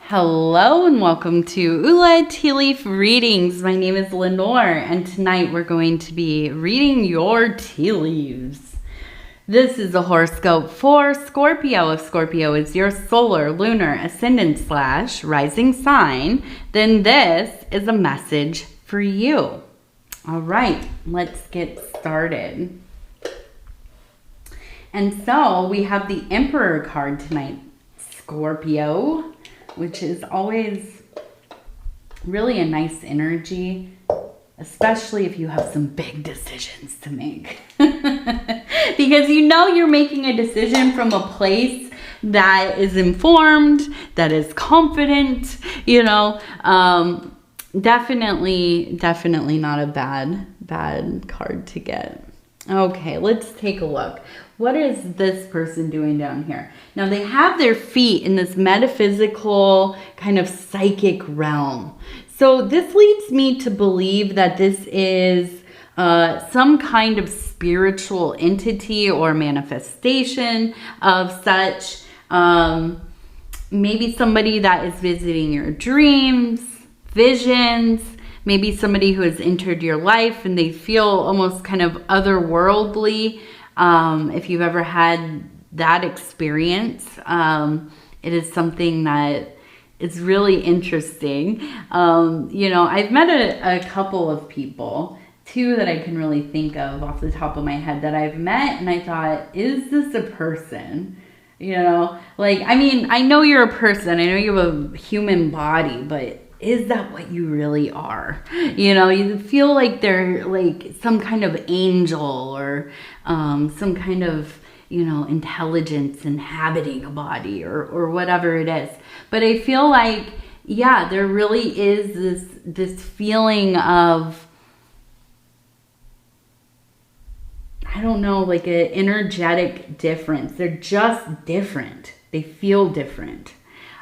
Hello and welcome to Ula Tea Leaf Readings. My name is Lenor and tonight we're going to be reading your tea leaves. This is a horoscope for Scorpio. If Scorpio is your solar, lunar, ascendant / rising sign, then this is a message for you. All right, let's get started. And so we have the Emperor card tonight, Scorpio, which is always really a nice energy, especially if you have some big decisions to make. Because you know you're making a decision from a place that is informed, that is confident, definitely not a bad card to get. Okay, let's take a look. What is this person doing down here? Now they have their feet in this metaphysical kind of psychic realm. So this leads me to believe that this is some kind of spiritual entity or manifestation of such. Maybe somebody that is visiting your dreams, visions, maybe somebody who has entered your life and they feel almost kind of otherworldly. If you've ever had that experience, it is something that is really interesting. I've met a couple of people, two that I can really think of off the top of my head that I've met, and I thought, is this a person? I know you're a person. I know you have a human body, but is that what you really are? You feel like they're like some kind of angel or some kind of, intelligence inhabiting a body or whatever it is. But I feel like, yeah, there really is this feeling of, I don't know, like an energetic difference. They're just different. They feel different.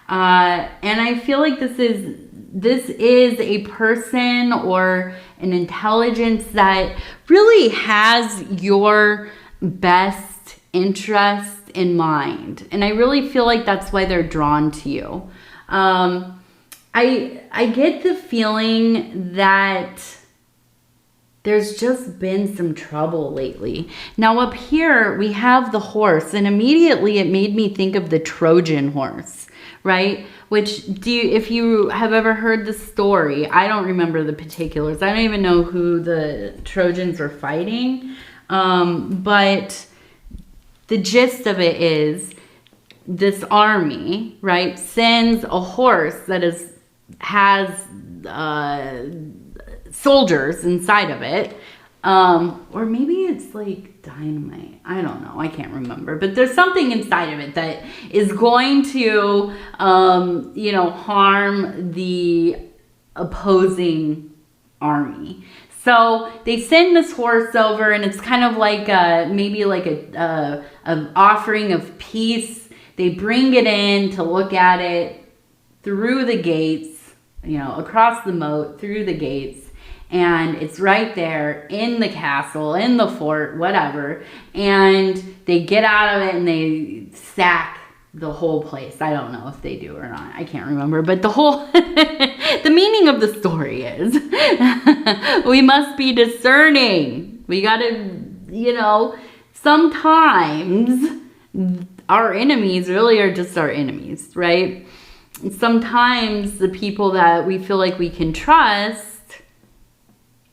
And I feel like this is a person or an intelligence that really has your best interest in mind. And I really feel like that's why they're drawn to you. I get the feeling that there's just been some trouble lately. Now up here we have the horse, and immediately it made me think of the Trojan horse, right? If you have ever heard the story, I don't remember the particulars. I don't even know who the Trojans were fighting. But the gist of it is this army, right, sends a horse that has soldiers inside of it. Or maybe it's like dynamite. I don't know. I can't remember. But there's something inside of it that is going to, harm the opposing army. So they send this horse over, and it's kind of like an offering of peace. They bring it in to look at it through the gates, across the moat, through the gates. And it's right there in the castle, in the fort, whatever. And they get out of it and they sack the whole place. I don't know if they do or not. I can't remember. But the whole, the meaning of the story is we must be discerning. We got to, sometimes our enemies really are just our enemies, right? Sometimes the people that we feel like we can trust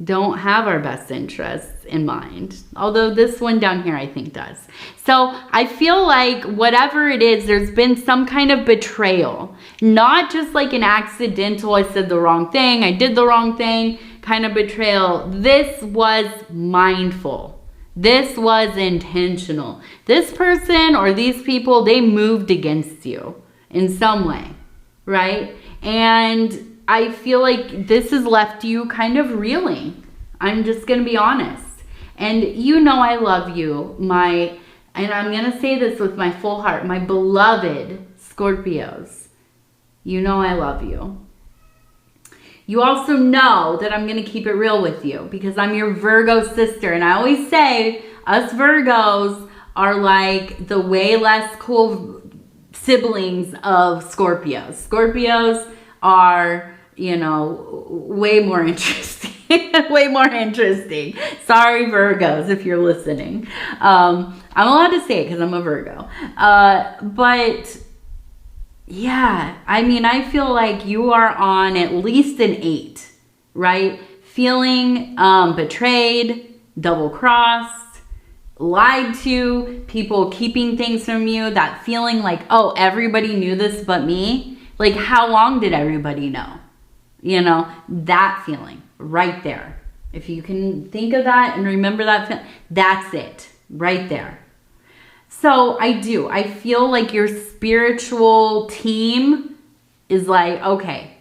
don't have our best interests in mind. Although this one down here I think does. So I feel like whatever it is, there's been some kind of betrayal. Not just like an accidental, I said the wrong thing, I did the wrong thing kind of betrayal. This was mindful. This was intentional. This person or these people, they moved against you in some way, right? And I feel like this has left you kind of reeling. I'm just going to be honest. And I love you, and I'm going to say this with my full heart, my beloved Scorpios. I love you. You also know that I'm going to keep it real with you because I'm your Virgo sister. And I always say us Virgos are like the way less cool siblings of Scorpios. Scorpios are, you know, way more interesting. Way more interesting. Sorry, Virgos, if you're listening. I'm allowed to say it because I'm a Virgo. But yeah, I mean, I feel like you are on at least an 8, right? Feeling betrayed, double-crossed, lied to, people keeping things from you, that feeling like, oh, everybody knew this but me. Like, how long did everybody know? You know, that feeling right there. If you can think of that and remember that feeling, that's it right there. So I feel like your spiritual team is like, okay,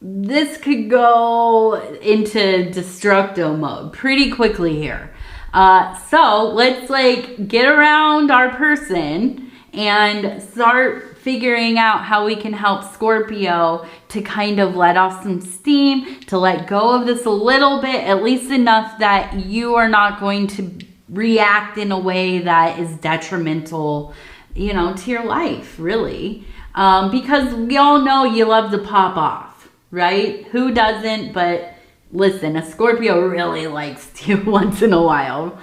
this could go into destructo mode pretty quickly here. So let's like get around our person and start figuring out how we can help Scorpio to kind of let off some steam, to let go of this a little bit, at least enough that you are not going to react in a way that is detrimental, you know, to your life, really. Because we all know you love to pop off, right? Who doesn't? But listen, a Scorpio really likes to once in a while.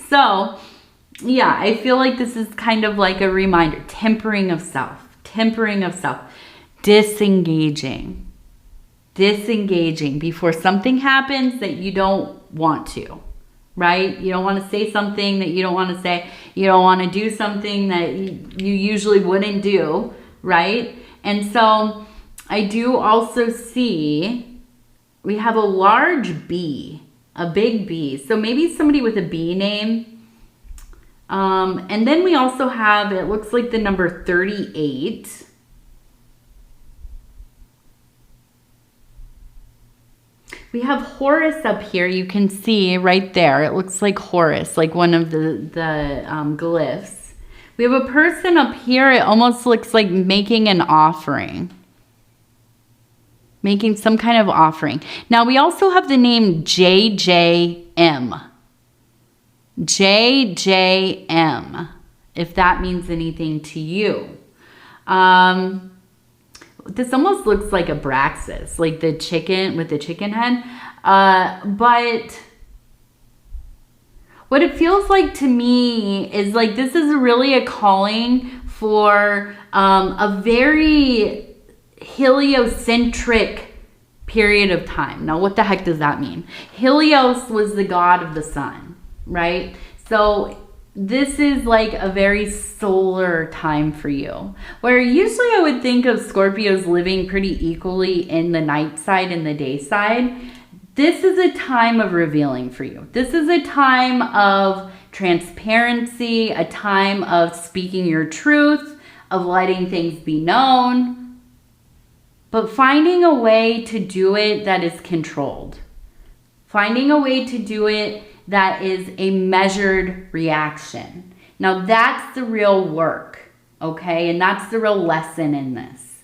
So yeah, I feel like this is kind of like a reminder, tempering of self, disengaging before something happens that you don't want to, right? You don't want to say something that you don't want to say. You don't want to do something that you usually wouldn't do, right? And so I do also see we have a large B, a big B. So maybe somebody with a B name. And then we also have, it looks like the number 38. We have Horus up here. You can see right there. It looks like Horus, like one of the glyphs. We have a person up here. It almost looks like making an offering. Making some kind of offering. Now we also have the name JJM. JJM, if that means anything to you. This almost looks like a Braxis, like the chicken with the chicken head. But what it feels like to me is like this is really a calling for a very heliocentric period of time. Now, what the heck does that mean? Helios was the god of the sun, right? So this is like a very solar time for you, where usually I would think of Scorpios living pretty equally in the night side and the day side. This is a time of revealing for you. This is a time of transparency, a time of speaking your truth, of letting things be known, but finding a way to do it that is controlled. Finding a way to do it that is a measured reaction. Now that's the real work, okay? And that's the real lesson in this.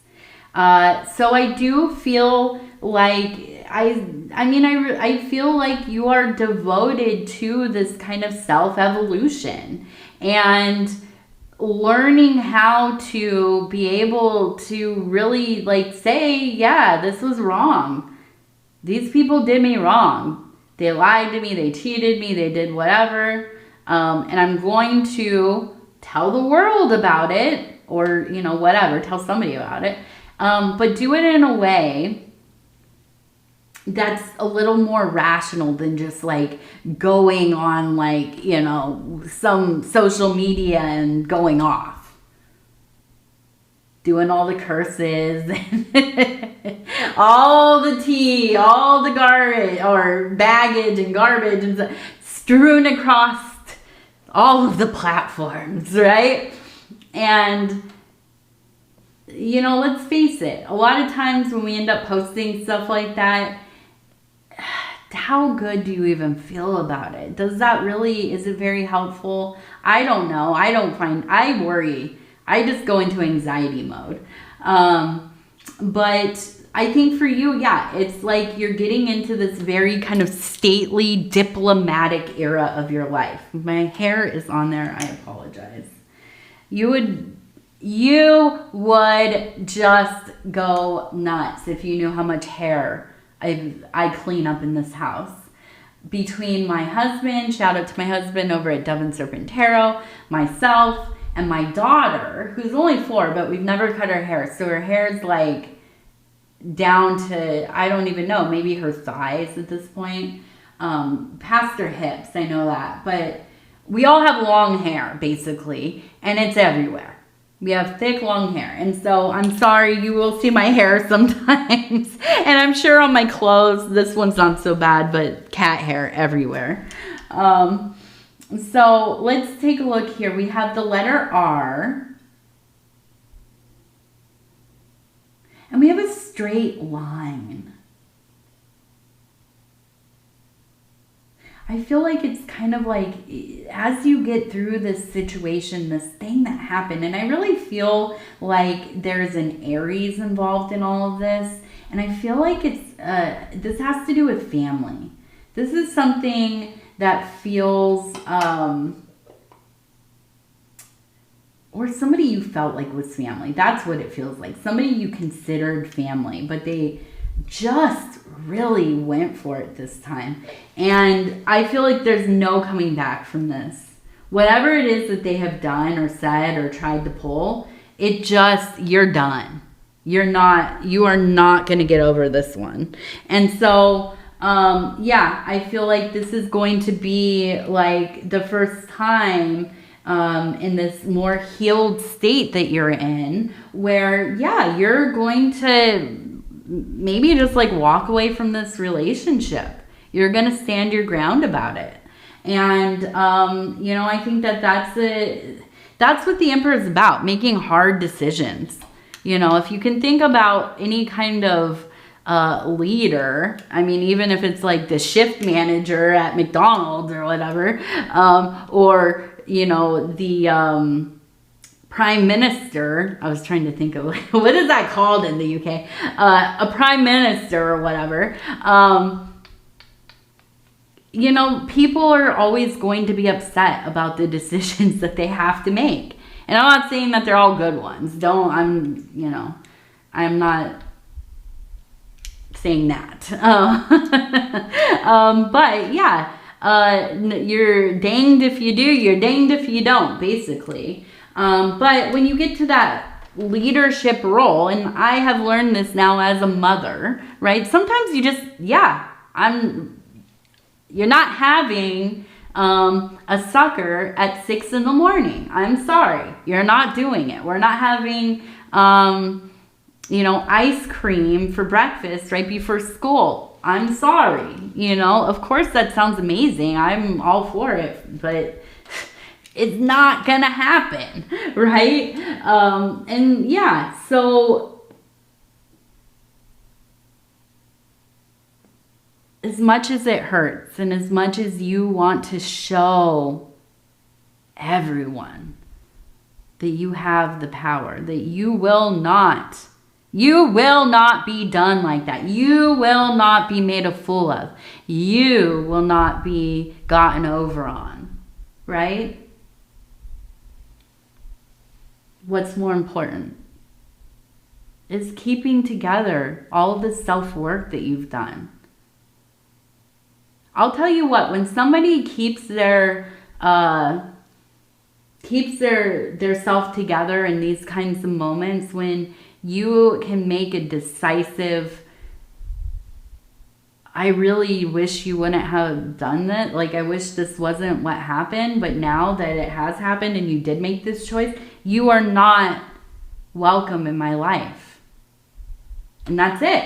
So I do feel like, I feel like you are devoted to this kind of self-evolution and learning how to be able to really like say, yeah, this was wrong. These people did me wrong. They lied to me, they cheated me, they did whatever. And I'm going to tell the world about it, or, you know, whatever, tell somebody about it. But do it in a way that's a little more rational than just like going on like, you know, some social media and going off. Doing all the curses, all the tea, all the garbage or baggage and garbage and stuff, strewn across all of the platforms, right? And, you know, let's face it, a lot of times when we end up posting stuff like that, how good do you even feel about it? Does that really, is it very helpful? I don't know. I worry. I just go into anxiety mode. But I think for you, yeah, it's like you're getting into this very kind of stately, diplomatic era of your life. My hair is on there. I apologize. You You would just go nuts if you knew how much hair I clean up in this house. Between my husband, shout out to my husband over at Dove and Serpent Tarot, myself, and my daughter, who's only 4, but we've never cut her hair. So her hair's like down to, I don't even know, maybe her thighs at this point. Past her hips, I know that. But we all have long hair, basically, and it's everywhere. We have thick, long hair. And so I'm sorry, you will see my hair sometimes. And I'm sure on my clothes, this one's not so bad, but cat hair everywhere. So let's take a look here. We have the letter R. And we have a straight line. I feel like it's kind of like as you get through this situation, this thing that happened, and I really feel like there's an Aries involved in all of this, and I feel like it's this has to do with family. This is something that feels or somebody you felt like was family. That's what it feels like. Somebody you considered family, but they just really went for it this time. And I feel like there's no coming back from this. Whatever it is that they have done or said or tried to pull, it just, you're done. You are not going to get over this one. And so, yeah, I feel like this is going to be like the first time in this more healed state that you're in where, yeah, you're going to maybe just like walk away from this relationship. You're going to stand your ground about it. And, you know, I think that that's what the Emperor is about, making hard decisions. You know, if you can think about any kind of leader, I mean, even if it's like the shift manager at McDonald's or whatever, or, you know, the prime minister, I was trying to think of, like, what is that called in the UK? A prime minister or whatever. You know, people are always going to be upset about the decisions that they have to make. And I'm not saying that they're all good ones. I'm not saying that. But yeah, you're danged if you do, you're danged if you don't, basically. But when you get to that leadership role, and I have learned this now as a mother, right? Sometimes you just, you're not having a sucker at 6 in the morning. I'm sorry. You're not doing it. We're not having, ice cream for breakfast right before school. I'm sorry. You know, of course that sounds amazing. I'm all for it, but it's not gonna happen, right? And yeah, so as much as it hurts and as much as you want to show everyone that you have the power, that you will not be done like that. You will not be made a fool of. You will not be gotten over on, right? What's more important is keeping together all of the self-work that you've done. I'll tell you what, when somebody keeps their self together in these kinds of moments, when you can make a decisive, I really wish you wouldn't have done that. Like, I wish this wasn't what happened, but now that it has happened and you did make this choice, you are not welcome in my life. And that's it.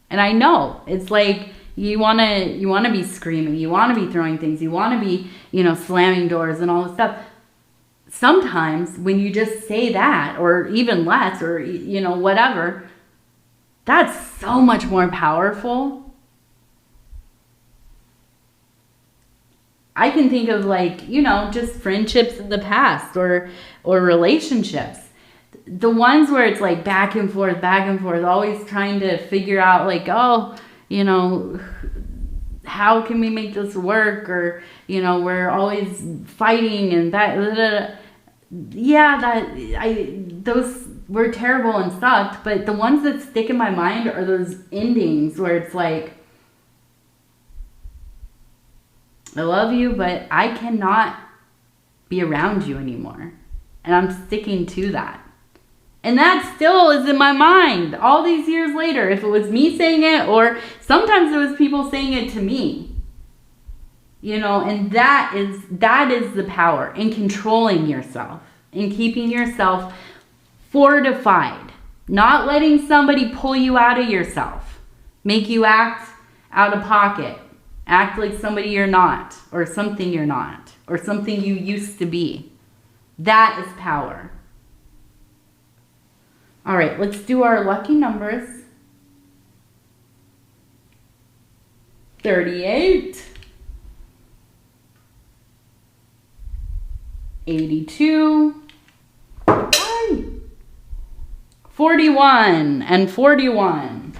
And I know it's like, you want to be screaming, you want to be throwing things, you want to be, slamming doors and all this stuff. Sometimes when you just say that, or even less, or, whatever, that's so much more powerful. I can think of just friendships in the past or relationships. The ones where it's like back and forth, always trying to figure out how can we make this work? Or, we're always fighting and that. yeah, those were terrible and sucked, but the ones that stick in my mind are those endings where it's like, I love you, but I cannot be around you anymore. And I'm sticking to that. And that still is in my mind all these years later. If it was me saying it, or sometimes it was people saying it to me. You know, and that is the power in controlling yourself, in keeping yourself fortified, not letting somebody pull you out of yourself, make you act out of pocket, act like somebody you're not, or something you're not, or something you used to be. That is power. All right, let's do our lucky numbers. 38. 82. 41 and 41.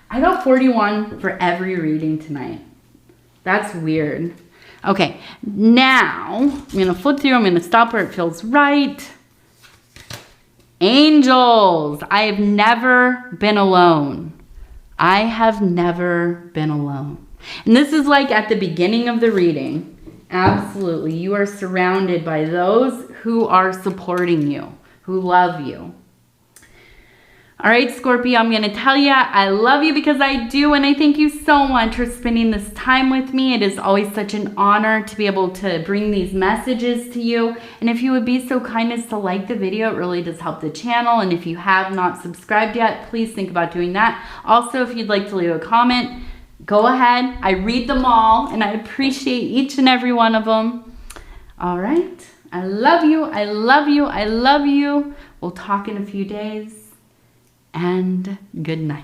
I got 41 for every reading tonight. That's weird. Okay, now I'm going to flip through. I'm going to stop where it feels right. Angels, I have never been alone. I have never been alone. And this is like at the beginning of the reading. Absolutely. You are surrounded by those who are supporting you, who love you. All right, Scorpio, I'm going to tell you I love you because I do, and I thank you so much for spending this time with me. It is always such an honor to be able to bring these messages to you. And if you would be so kind as to like the video, it really does help the channel. And if you have not subscribed yet, please think about doing that. Also, if you'd like to leave a comment, go ahead. I read them all, and I appreciate each and every one of them. All right. I love you. I love you. I love you. We'll talk in a few days. And good night.